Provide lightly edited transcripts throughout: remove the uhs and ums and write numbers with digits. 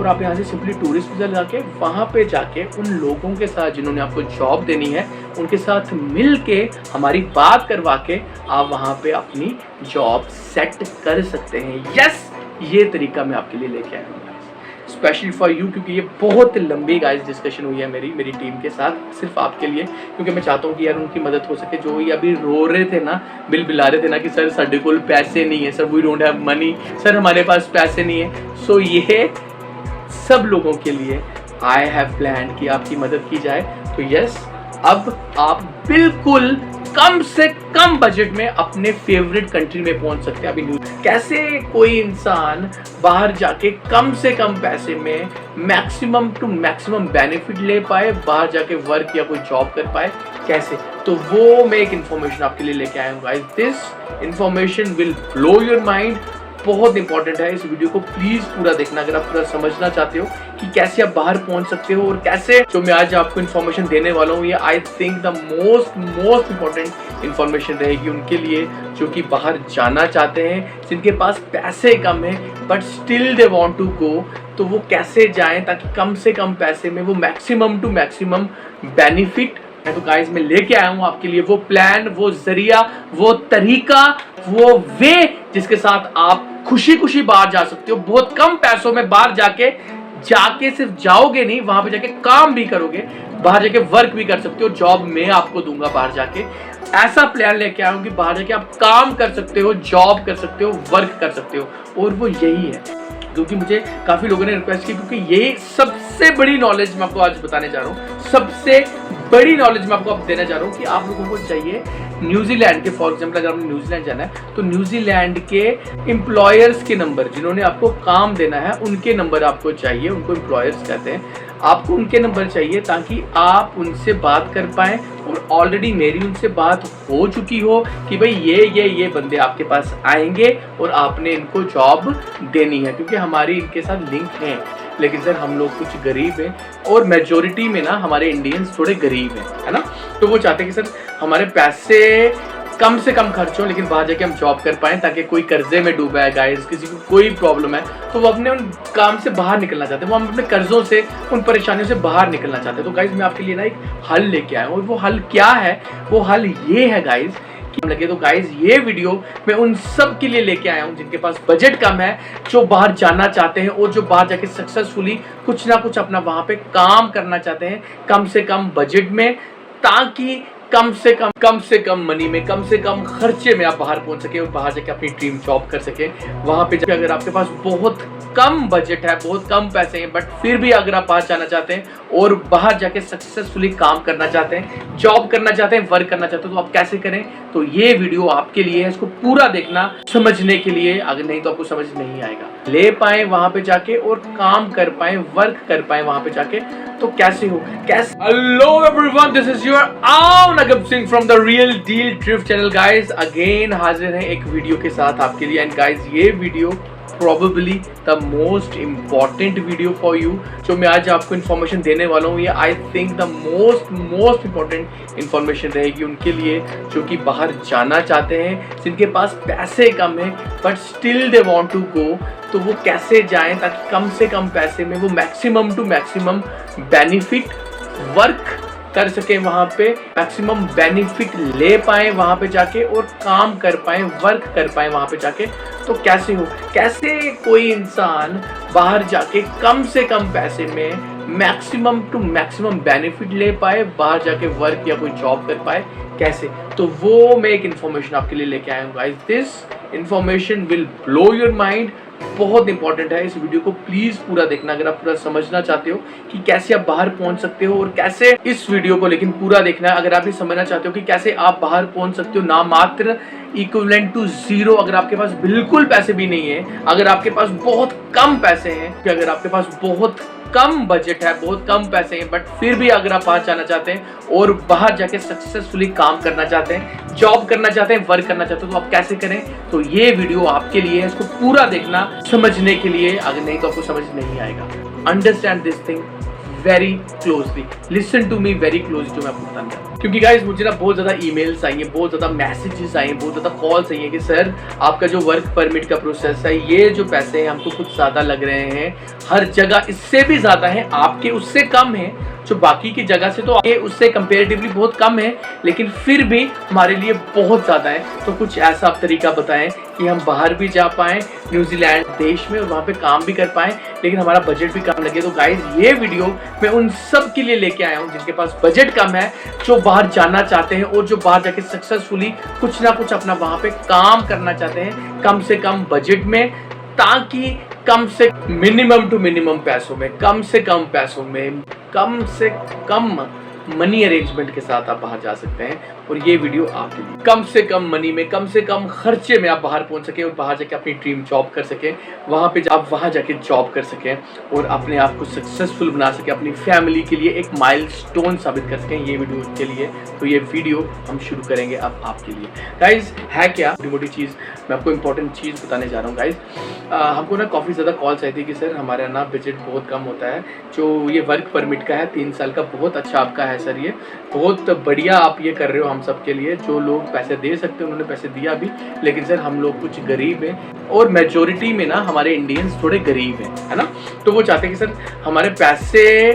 और आप यहाँ से सिंपली टूरिस्ट वीज़ा लगा के वहाँ पे जाके उन लोगों के साथ जिन्होंने आपको जॉब देनी है उनके साथ मिल के हमारी बात करवा के आप वहाँ पे अपनी जॉब सेट कर सकते हैं। यस, ये तरीका मैं आपके लिए लेके आया हूँ स्पेशली फॉर यू, क्योंकि ये बहुत लंबी गाइस डिस्कशन हुई है मेरी टीम के साथ सिर्फ आपके लिए, क्योंकि मैं चाहता हूँ कि यार उनकी मदद हो सके। जो ये अभी रो रहे थे ना, बिला रहे थे ना कि सर साढ़े कोल पैसे नहीं है, sir we don't have money, sir हमारे पास पैसे नहीं है। सो ये सब लोगों के लिए आई हैव प्लान कि आपकी मदद की जाए। तो यस, अब आप बिल्कुल कम से कम बजट में अपने फेवरेट कंट्री में पहुंच सकते हैं। अभी कैसे कोई इंसान बाहर जाके कम से कम पैसे में मैक्सिमम टू मैक्सिमम बेनिफिट ले पाए, बाहर जाके वर्क या कोई जॉब कर पाए, कैसे? तो वो मैं एक इन्फॉर्मेशन आपके लिए लेके आया हूँ guys. This information will blow your mind. बहुत इंपॉर्टेंट है, इस वीडियो को प्लीज पूरा देखना अगर आप पूरा समझना चाहते हो कि कैसे आप बाहर पहुंच सकते हो और कैसे जो मैं आज आपको इन्फॉर्मेशन देने वाला हूँ ये I think the most important information रहेगी उनके लिए जो कि बाहर जाना चाहते हैं, जिनके पास पैसे कम है but still they want to go. तो वो कैसे जाएं ताकि कम से कम पैसे में वो मैक्सिमम टू मैक्सिमम बेनिफिट। तो गाइस मैं लेके आया हूँ आपके लिए वो प्लान, वो जरिया, वो तरीका, वो वे जिसके साथ आप खुशी खुशी बाहर जा सकते हो। बहुत कम पैसों में बाहर जाके सिर्फ जाओगे नहीं, वहां पे जाके काम भी करोगे, बाहर जाके वर्क भी कर सकते हो। जॉब मैं आपको दूंगा बाहर जाके, ऐसा प्लान लेके आया हूँ कि बाहर जाके आप काम कर सकते हो, जॉब कर सकते हो, वर्क कर सकते हो। और वो यही है क्योंकि मुझे काफी लोगों ने रिक्वेस्ट की, क्योंकि ये सबसे बड़ी नॉलेज मैं आपको आज बताने जा रहा हूँ, सबसे बड़ी नॉलेज मैं आपको देना चाह रहा हूँ कि आप लोगों को चाहिए न्यूजीलैंड के, फॉर एग्जांपल अगर आपने न्यूजीलैंड जाना है तो न्यूजीलैंड के एम्प्लॉयर्स के नंबर, जिन्होंने आपको काम देना है उनके नंबर आपको चाहिए, उनको एम्प्लॉयर्स कहते हैं। आपको उनके नंबर चाहिए ताकि आप उनसे बात कर पाएं और ऑलरेडी मेरी उनसे बात हो चुकी हो कि भाई ये बंदे आपके पास आएंगे और आपने इनको जॉब देनी है, क्योंकि हमारी इनके साथ लिंक है। लेकिन सर हम लोग कुछ गरीब हैं और मेजोरिटी में ना हमारे इंडियंस थोड़े गरीब हैं, है ना, तो वो चाहते हैं कि सर हमारे पैसे कम से कम खर्च हो लेकिन बाहर जाके हम जॉब कर पाएं, ताकि कोई कर्जे में डूबा है गाइस, किसी को कोई प्रॉब्लम है तो वो अपने उन काम से बाहर निकलना चाहते हैं, वो हम अपने कर्जों से, उन परेशानियों से बाहर निकलना चाहते हैं। तो गाइस मैं आपके लिए ना एक हल लेके आया हूँ और वो हल क्या है? वो हल ये है गाइस कि लगे तो गाइस ये वीडियो मैं उन सब के लिए लेके आया हूँ जिनके पास बजट कम है, जो बाहर जाना चाहते हैं और जो बाहर जाके सक्सेसफुली कुछ ना कुछ अपना वहां पे काम करना चाहते हैं कम से कम बजट में, ताकि कम से कम मनी में, कम से कम खर्चे में आप बाहर पहुंच सके और बाहर जाके अपनी ड्रीम जॉब कर सके। वहां पे जाके अगर आपके पास बहुत कम बजट है, बहुत कम पैसे हैं, बट फिर भी अगर आप बाहर जाना चाहते हैं और बाहर जाके सक्सेसफुली काम करना चाहते हैं, जॉब करना चाहते हैं, वर्क करना चाहते हैं, तो आप कैसे करें? तो ये वीडियो आपके लिए है, इसको पूरा देखना समझने के लिए, अगर नहीं तो आपको समझ नहीं आएगा। ले पाए वहां पे जाके और काम कर पाए, वर्क कर पाए वहां पे जाके, तो कैसे हो? कैसे? Hello everyone, this is your own अगब Singh from the real deal trip channel. Guys again हाजिर है एक वीडियो के साथ आपके लिए। एंड गाइस ये video probably the most important video for you, जो मैं आज आपको इन्फॉर्मेशन देने वाला हूँ ये I think the most important information रहेगी उनके लिए जो कि बाहर जाना चाहते हैं, जिनके पास पैसे कम है but still they want to go. तो वो कैसे जाएं ताकि कम से कम पैसे में वो maximum to maximum benefit work कर सके, वहां पे मैक्सिमम बेनिफिट ले पाए वहां पे जाके और काम कर पाए, वर्क कर पाए वहां पे जाके। तो कैसे हो? कैसे कोई इंसान बाहर जाके कम से कम पैसे में मैक्सिमम टू मैक्सिमम बेनिफिट ले पाए, बाहर जाके वर्क या कोई जॉब कर पाए, कैसे? तो वो मैं एक इन्फॉर्मेशन आपके लिए लेके आया हूँ guys. This information will blow your mind. बहुत इंपॉर्टेंट है, इस वीडियो को प्लीज पूरा देखना अगर आप पूरा समझना चाहते हो कि कैसे आप बाहर पहुंच सकते हो, और कैसे इस वीडियो को लेकिन पूरा देखना अगर आप ये समझना चाहते हो कि कैसे आप बाहर पहुंच सकते हो ना मात्र इक्विवेलेंट टू जीरो। अगर आपके पास बिल्कुल पैसे भी नहीं है, अगर आपके पास बहुत कम पैसे हैं, अगर आपके पास बहुत कम बजट है, बहुत कम पैसे हैं, बट फिर भी अगर आप बाहर जाना चाहते हैं और बाहर जाके सक्सेसफुली काम करना चाहते हैं, जॉब करना चाहते हैं, वर्क करना चाहते हैं, तो आप कैसे करें? तो ये वीडियो आपके लिए है, इसको पूरा देखना समझने के लिए, अगर नहीं तो आपको समझ नहीं आएगा। Understand this thing very closely, listen to me very closely, जो मैं आपको बताना चाहता हूँ। क्योंकि गाइज मुझे ना बहुत ज़्यादा ईमेल्स आई हैं, बहुत ज़्यादा मैसेजेस आए हैं, बहुत ज़्यादा कॉल्स आई हैं कि सर आपका जो वर्क परमिट का प्रोसेस है, ये जो पैसे हैं हमको कुछ ज़्यादा लग रहे हैं, हर जगह इससे भी ज़्यादा है, आपके उससे कम है, जो बाकी की जगह से तो ये उससे कंपेरेटिवली बहुत कम है, लेकिन फिर भी हमारे लिए बहुत ज़्यादा है। तो कुछ ऐसा आप तरीका बताएं कि हम बाहर भी जा पाएँ न्यूजीलैंड देश में और वहाँ पे काम भी कर पाएँ, लेकिन हमारा बजट भी कम लगे। तो गाइज ये वीडियो मैं उन सब के लिए लेके आया हूँ जिनके पास बजट कम है, जो बाहर जाना चाहते हैं और जो बाहर जाके सक्सेसफुली कुछ ना कुछ अपना वहाँ पे काम करना चाहते हैं कम से कम बजट में, ताकि कम से मिनिमम टू मिनिमम पैसों में, कम से कम पैसों में, कम से कम मनी अरेंजमेंट के साथ आप बाहर जा सकते हैं। और ये वीडियो आपके लिए कम से कम मनी में, कम से कम खर्चे में आप बाहर पहुंच सके और बाहर जाके अपनी ड्रीम जॉब कर सके, वहाँ पे आप वहाँ जाके जॉब कर सकें और अपने आप को सक्सेसफुल बना सके, अपनी फैमिली के लिए एक माइलस्टोन साबित कर सकें ये वीडियो के लिए। तो ये वीडियो हम शुरू करेंगे अब आपके लिए। गाइज है क्या मोटी चीज़, मैं आपको इंपॉर्टेंट चीज़ बताने जा रहा हूँ। गाइज हमको ना काफ़ी ज़्यादा कॉल्स आई थी कि सर हमारा ना बजट बहुत कम होता है, जो ये वर्क परमिट का है 3 साल का, बहुत अच्छा आपका है सर, ये बहुत बढ़िया आप ये कर रहे हो हम सब के लिए। जो लोग पैसे दे सकते हैं उन्होंने पैसे दिया भी, लेकिन सर हम लोग कुछ गरीब हैं और मेजोरिटी में ना हमारे इंडियंस थोड़े गरीब हैं, है ना। तो वो चाहते हैं कि सर हमारे पैसे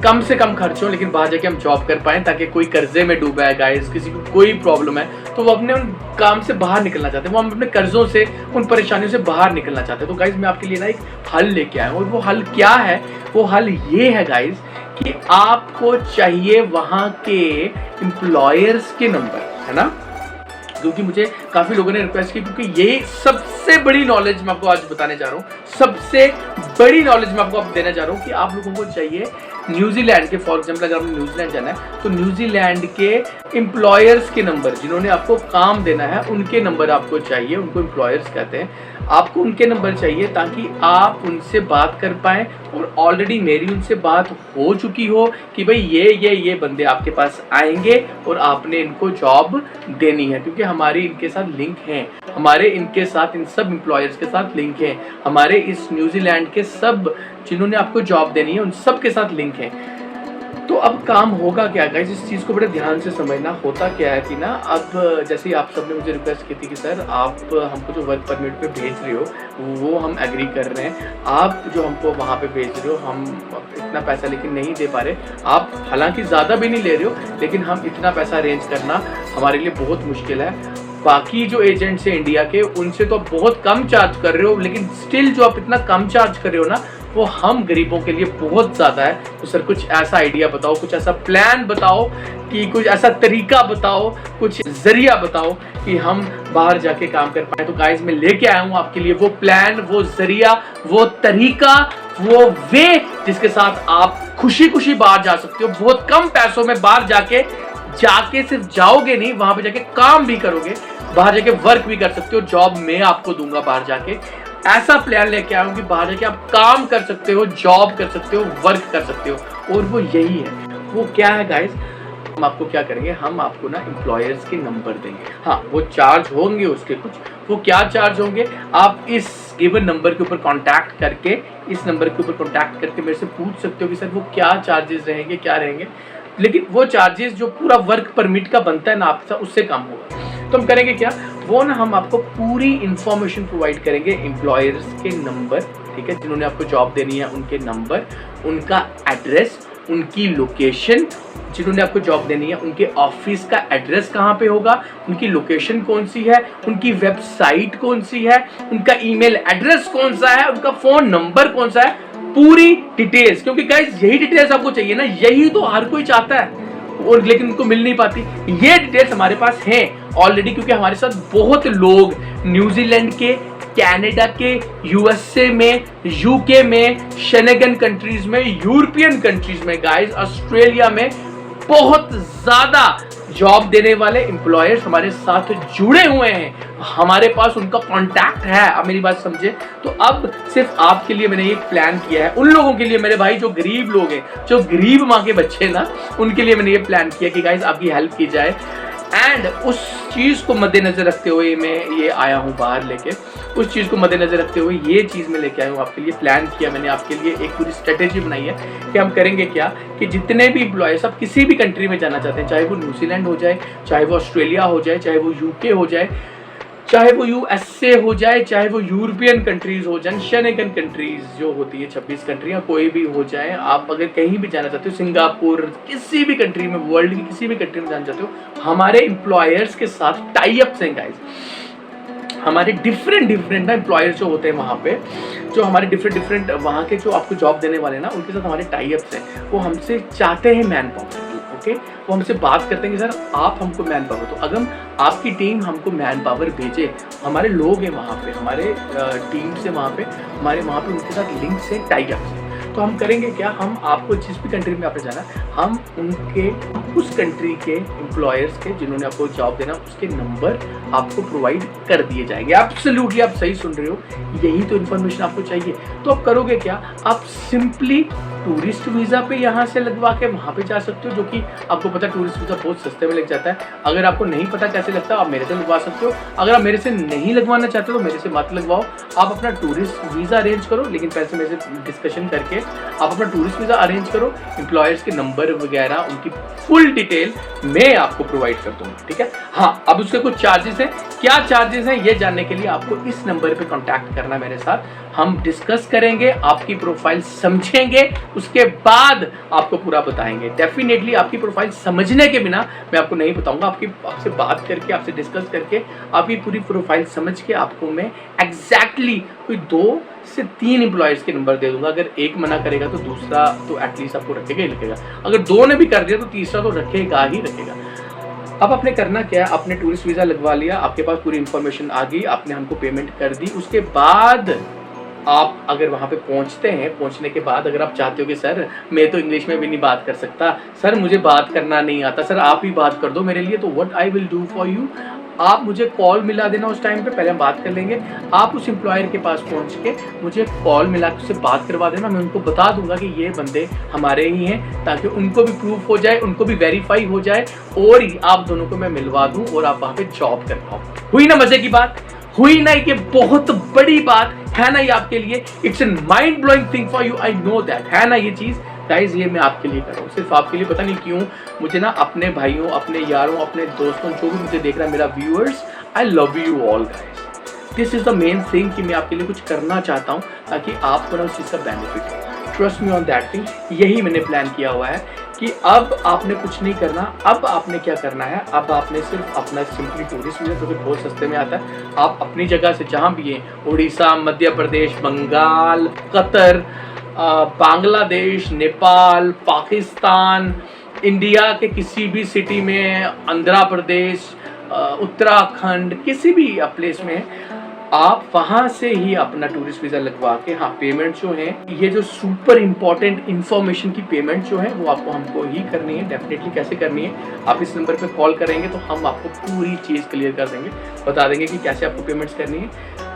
कम से कम खर्च हो, लेकिन बाहर जाके हम जॉब कर पाएँ, ताकि कोई कर्जे में डूबा है गाइस, किसी को कोई प्रॉब्लम है तो वो अपने उन काम से बाहर निकलना चाहते हैं, वो हम अपने कर्जों से, उन परेशानियों से बाहर निकलना चाहते हैं। तो गाइस मैं आपके लिए ना एक हल लेके आया हूँ, और वो हल क्या है, वो हल ये है गाइस कि आपको चाहिए वहाँ के एम्प्लॉयर्स के नंबर, है ना। क्योंकि मुझे काफ़ी लोगों ने रिक्वेस्ट की, क्योंकि ये सबसे बड़ी नॉलेज मैं आपको आज बताने जा रहा हूँ, सबसे बड़ी नॉलेज मैं आपको देना जा रहा हूँ कि आप लोगों को चाहिए न्यूजीलैंड के, फॉर एग्जाम्पल अगर आपने न्यूजीलैंड जाना है तो न्यूजीलैंड के एम्प्लॉयर्स के नंबर, जिन्होंने आपको काम देना है उनके नंबर आपको चाहिए, उनको एम्प्लॉयर्स कहते हैं। आपको उनके नंबर चाहिए ताकि आप उनसे बात कर पाएँ, और ऑलरेडी मेरी उनसे बात हो चुकी हो कि भाई ये बंदे आपके पास आएंगे और आपने इनको जॉब देनी है, क्योंकि हमारी इनके साथ लिंक हैं, हमारे इनके साथ, इन सब एम्प्लॉयर्स के साथ लिंक है, हमारे इस न्यूजीलैंड के सब जिन्होंने आपको जॉब देनी है उन सब के साथ लिंक है। तो अब काम होगा क्या गाइस, इस चीज़ को बड़े ध्यान से समझना। होता क्या है कि ना, अब जैसे ही आप सबने मुझे रिक्वेस्ट की थी कि सर आप हमको जो वर्क परमिट पे भेज रहे हो वो हम एग्री कर रहे हैं, आप जो हमको वहाँ पे भेज रहे हो हम इतना पैसा लेकिन नहीं दे पा रहे, आप हालांकि ज़्यादा भी नहीं ले रहे हो, लेकिन हम इतना पैसा अरेंज करना हमारे लिए बहुत मुश्किल है। बाकी जो एजेंट्स हैं इंडिया के, उनसे तो आप बहुत कम चार्ज कर रहे हो, लेकिन स्टिल जो आप इतना कम चार्ज कर रहे हो ना, वो हम गरीबों के लिए बहुत ज़्यादा है। तो सर कुछ ऐसा आइडिया बताओ, कुछ ऐसा प्लान बताओ, कि कुछ ऐसा तरीका बताओ, कुछ जरिया बताओ कि हम बाहर जाके काम कर पाए। तो गाइस मैं लेके आया हूँ आपके लिए वो प्लान, वो जरिया, वो तरीका, वो वे जिसके साथ आप खुशी खुशी बाहर जा सकते हो, बहुत कम पैसों में बाहर जाके सिर्फ जाओगे नहीं, वहां पे जाके काम भी करोगे, बाहर जाके वर्क भी कर सकते हो, जॉब मैं आपको दूंगा बाहर जाके। ऐसा प्लान लेके आया हूं कि बाहर जाके आप काम कर सकते हो, जॉब कर सकते हो, वर्क कर सकते हो, और वो यही है। वो क्या है गाइस, हम आपको क्या करेंगे, हम आपको ना एम्प्लॉयर्स के नंबर देंगे। हाँ, वो चार्ज होंगे उसके कुछ, वो क्या चार्ज होंगे, आप इस गिवन नंबर के ऊपर कांटेक्ट करके, इस नंबर के ऊपर कांटेक्ट करके मेरे से पूछ सकते हो कि सर वो क्या चार्जेस रहेंगे, क्या रहेंगे, लेकिन वो चार्जेस जो पूरा वर्क परमिट का बनता है ना आपका, उससे कम होगा। तो हम करेंगे क्या, वो ना हम आपको पूरी इंफॉर्मेशन प्रोवाइड करेंगे, एम्प्लॉयर्स के नंबर, ठीक है, जिन्होंने आपको जॉब देनी है उनके नंबर, उनका एड्रेस, उनकी लोकेशन, जिन्होंने आपको जॉब देनी है उनके ऑफिस का एड्रेस कहाँ पे होगा, उनकी लोकेशन कौन सी है, उनकी वेबसाइट कौन सी है, उनका ईमेल एड्रेस कौन सा है, उनका फोन नंबर कौन सा है, पूरी डिटेल्स। क्योंकि गाइस यही डिटेल्स आपको चाहिए ना, यही तो हर कोई चाहता है, और लेकिन उनको मिल नहीं पाती। ये डिटेल्स हमारे पास हैं ऑलरेडी, क्योंकि हमारे साथ बहुत लोग न्यूजीलैंड के, कनाडा के, यूएसए में, यूके में, शेनेगन कंट्रीज में, यूरोपियन कंट्रीज में, गाइस ऑस्ट्रेलिया में बहुत ज्यादा जॉब देने वाले एम्प्लॉयर्स हमारे साथ जुड़े हुए हैं, हमारे पास उनका कांटेक्ट है। अब मेरी बात समझे, तो अब सिर्फ आपके लिए मैंने एक प्लान किया है, उन लोगों के लिए मेरे भाई जो गरीब लोग हैं, जो गरीब माँ के बच्चे ना, उनके लिए मैंने ये प्लान किया कि गाइस आपकी हेल्प की जाए। एंड उस चीज़ को मद्देनज़र रखते हुए मैं ये आया हूँ बाहर लेके, उस चीज़ को मद्देनज़र रखते हुए ये चीज़ मैं लेके आया हूँ आपके लिए। प्लान किया मैंने आपके लिए, एक पूरी स्ट्रेटेजी बनाई है कि हम करेंगे क्या कि जितने भी एम्प्लॉयर्स आप किसी भी कंट्री में जाना चाहते हैं, चाहे वो न्यूजीलैंड हो जाए, चाहे वो ऑस्ट्रेलिया हो जाए, चाहे वो यूके हो जाए, चाहे वो यूएसए हो जाए, चाहे वो यूरोपियन कंट्रीज हो जाए, शेंगन कंट्रीज जो होती है 26 कंट्रियाँ, कोई भी हो जाए, आप अगर कहीं भी जाना चाहते हो, सिंगापुर, किसी भी कंट्री में, वर्ल्ड की किसी भी कंट्री में जाना चाहते हो, हमारे एम्प्लॉयर्स के साथ टाई अप्स हैं गाइस। हमारे डिफरेंट ना एम्प्लॉयर्स जो होते हैं वहाँ पे, जो हमारे डिफरेंट वहाँ के जो आपको जॉब देने वाले हैं ना, उनके साथ हमारे टाई अप्स हैं। वो हमसे चाहते हैं मैन पावर, ओके, वो हमसे बात करते हैं कि सर आप हमको मैन पावर, तो अगर आपकी टीम हमको मैन पावर भेजे, हमारे लोग हैं वहाँ पे, हमारे टीम से वहाँ पे, हमारे वहाँ पे उनके साथ लिंक से टाई अप से, तो हम करेंगे क्या, हम आपको जिस भी कंट्री में आपने जाना, हम उनके उस कंट्री के एम्प्लॉयर्स के जिन्होंने आपको जॉब देना, उसके नंबर आपको प्रोवाइड कर दिए जाएंगे। एब्सोल्युटली आप सही सुन रहे हो, यही तो इन्फॉर्मेशन आपको चाहिए। तो आप करोगे क्या, आप सिंपली टूरिस्ट वीज़ा पे यहाँ से लगवा के वहाँ पे जा सकते हो, जो कि आपको पता है टूरिस्ट वीज़ा बहुत सस्ते में लग जाता है। अगर आपको नहीं पता कैसे लगता है, आप मेरे से लगवा सकते हो। अगर आप मेरे से नहीं लगवाना चाहते हो तो मेरे से मत लगवाओ, आप अपना टूरिस्ट वीज़ा अरेंज करो, लेकिन पैसे मेरे से डिस्कशन करके आप अपना टूरिस्ट वीज़ा अरेंज करो, एम्प्लॉयर्स के नंबर वगैरह उनकी फुल डिटेल मैं आपको प्रोवाइड कर दूँगा, ठीक है। हाँ, अब उसके कुछ चार्जेस हैं, क्या चार्जेस हैं ये जानने के लिए आपको इस नंबर पे कांटेक्ट करना मेरे साथ, हम डिस्कस करेंगे, आपकी प्रोफाइल समझेंगे, उसके बाद आपको पूरा बताएंगे। डेफिनेटली आपकी प्रोफाइल समझने के बिना मैं आपको नहीं बताऊंगा, आपसे बात करके, आपसे डिस्कस करके, आपकी पूरी प्रोफाइल समझ के आपको मैं एग्जैक्टली कोई 2 से 3 एम्प्लॉयर्स के नंबर दे दूंगा। अगर एक मना करेगा तो दूसरा तो एटलीस्ट आपको रखेगा ही रखेगा, अगर 2 ने भी कर दिया तो तीसरा तो रखेगा ही रखेगा। अब आपने करना क्या है, आपने टूरिस्ट वीज़ा लगवा लिया, आपके पास पूरी इन्फॉर्मेशन आ गई, आपने हमको पेमेंट कर दी, उसके बाद आप अगर वहाँ पे पहुँचते हैं, पहुँचने के बाद अगर आप चाहते हो कि सर मैं तो इंग्लिश में भी नहीं बात कर सकता, सर मुझे बात करना नहीं आता, सर आप ही बात कर दो मेरे लिए, तो what I will do for you, आप मुझे कॉल मिला देना उस टाइम पे, पहले हम बात कर लेंगे। आप उस एम्प्लॉयर के पास पहुंच के मुझे कॉल मिला के उससे बात करवा देना, मैं उनको बता दूंगा कि ये बंदे हमारे ही हैं, ताकि उनको भी प्रूफ हो जाए, उनको भी वेरीफाई हो जाए, और आप दोनों को मैं मिलवा दूं और आप वहाँ पे जॉब कर पाओ। हुई ना मजे की बात, हुई ना ये बहुत बड़ी बात है ना ये आपके लिए, it's an mind blowing thing for you, I know that, है ना ये चीज़ गाइज, ये मैं आपके लिए कर रहा हूँ, सिर्फ आपके लिए। पता नहीं क्यों मुझे ना अपने भाइयों, अपने यारों, अपने दोस्तों, जो भी मुझे देख रहा है, मेरा viewers, I love you all guys, this is the main thing कि मैं आपके लिए कुछ करना चाहता हूँ ताकि आपको ना उस चीज़ का बेनिफिट हो। Trust me on that thing, यही मैंने प्लान किया हुआ है कि अब आपने कुछ नहीं करना। अब आपने क्या करना है, अब आपने सिर्फ अपना सिंपली टूरिस्ट वीज़ा, जो कि बहुत सस्ते में आता है, आप अपनी जगह से जहाँ भी हैं, उड़ीसा, मध्य प्रदेश, बंगाल, कतर, बांग्लादेश, नेपाल, पाकिस्तान, इंडिया के किसी भी सिटी में, आंध्र प्रदेश, उत्तराखंड, किसी भी प्लेस में आप वहाँ से ही अपना टूरिस्ट वीज़ा लगवा के, हाँ पेमेंट जो है, ये जो सुपर इम्पॉर्टेंट इन्फॉर्मेशन की पेमेंट जो है वो आपको हमको ही करनी है। डेफिनेटली कैसे करनी है, आप इस नंबर पे कॉल करेंगे तो हम आपको पूरी चीज़ क्लियर कर देंगे, बता देंगे कि कैसे आपको पेमेंट्स करनी है,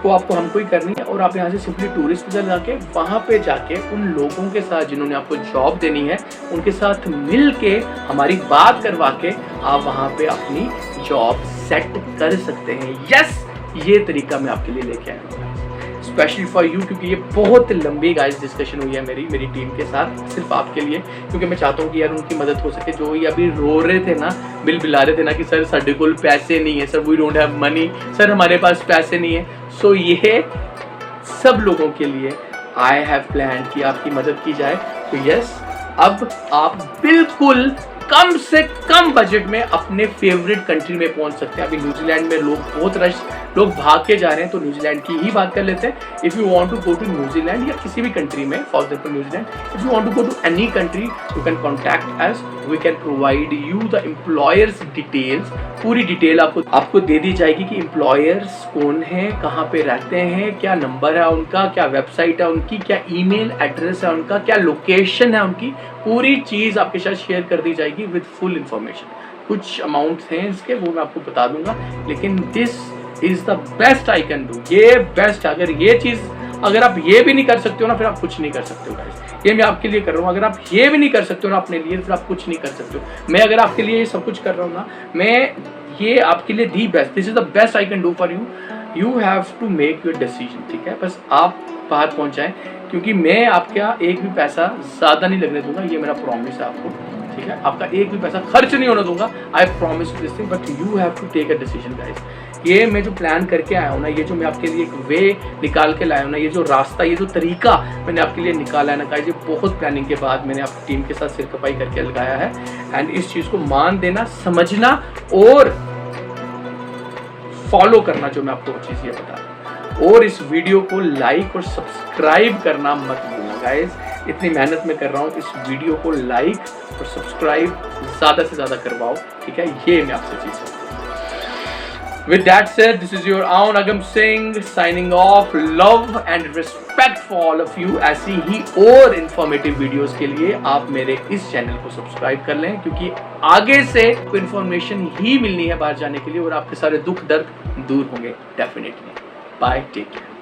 वो आपको हमको ही करनी है। और आप यहाँ से सिंपली टूरिस्ट वीज़ा लगा के वहाँ पे जाके उन लोगों के साथ जिन्होंने आपको जॉब देनी है, उनके साथ मिल के हमारी बात करवा के आप वहाँ पे अपनी जॉब सेट कर सकते हैं। यस, ये तरीका मैं आपके लिए लेके आया हूँ स्पेशली फॉर यू, क्योंकि ये बहुत लंबी गाइस डिस्कशन हुई है मेरी टीम के साथ, सिर्फ आपके लिए, क्योंकि मैं चाहता हूँ कि यार उनकी मदद हो सके। जो ये अभी रो रहे थे ना, बिल बिला रहे थे ना कि सर साढ़े कोल पैसे नहीं है, sir we don't have money, sir हमारे पास पैसे नहीं है, सो ये सब लोगों के लिए आई हैव प्लान कि आपकी मदद की जाए। तो यस, अब आप बिल्कुल कम से कम बजट में अपने फेवरेट कंट्री में पहुंच सकते हैं। अभी न्यूजीलैंड में लोग भाग के जा रहे हैं, तो न्यूजीलैंड की ही बात कर लेते हैं। If you want to go to New Zealand या किसी भी कंट्री में, for example New Zealand, if you want to go to any country, you can contact us, we can provide you the employers details. पूरी डिटेल आपको दे दी जाएगी कि employers कौन है, कहाँ पे रहते हैं, क्या नंबर है उनका, क्या वेबसाइट है उनकी, क्या ईमेल एड्रेस है उनका, क्या लोकेशन है उनकी, पूरी चीज़ आपके साथ शेयर कर दी जाएगी विद फुल इंफॉर्मेशन। कुछ अमाउंट्स हैं इसके, वो मैं आपको बता दूंगा, लेकिन this is the best I can do. ये बेस्ट, अगर ये चीज़ अगर आप ये भी नहीं कर सकते हो ना, फिर आप कुछ नहीं कर सकते हो गाइस। ये मैं आपके लिए कर रहा हूँ। अगर आप ये भी नहीं कर सकते हो ना अपने लिए, फिर आप कुछ नहीं कर सकते हो। मैं अगर आपके लिए ये सब कुछ कर रहा हूँ ना, मैं ये आपके लिए the best, this is the best I can do for you. You have to make your decision, ठीक है। बस आप बाहर पहुंच जाएं, क्योंकि मैं आपका एक भी पैसा ज़्यादा नहीं लगने दूंगा, ये मेरा प्रॉमिस है आपको, ठीक है। आपका एक भी पैसा खर्च नहीं होने दूंगा, I promise you this thing, but you have to take a decision guys. ये मैं जो प्लान करके आया हूँ ना, ये जो मैं आपके लिए एक वे निकाल के लाया हूँ ना, ये जो रास्ता, ये जो तरीका मैंने आपके लिए निकाला है ना गाइस, ये बहुत प्लानिंग के बाद मैंने आपकी टीम के साथ सिर खपाई करके लगाया है। एंड इस चीज़ को मान देना, समझना और फॉलो करना, जो मैं आपको वो चीज़ ये बता रहा हूँ। और इस वीडियो को लाइक और सब्सक्राइब करना मत भूलना गाइस, इतनी मेहनत में कर रहा हूँ, इस वीडियो को लाइक और सब्सक्राइब ज़्यादा से ज़्यादा करवाओ, ठीक है। ये मैं आपसे चीज़ है। With that said, this is your own Agam Singh signing off. Love and respect for all of you. ऐसी ही और informative videos के लिए आप मेरे इस चैनल को सब्सक्राइब कर लें, क्योंकि आगे से information ही मिलनी है बाहर जाने के लिए, और आपके सारे दुख दर्द दूर होंगे डेफिनेटली। Bye, take care.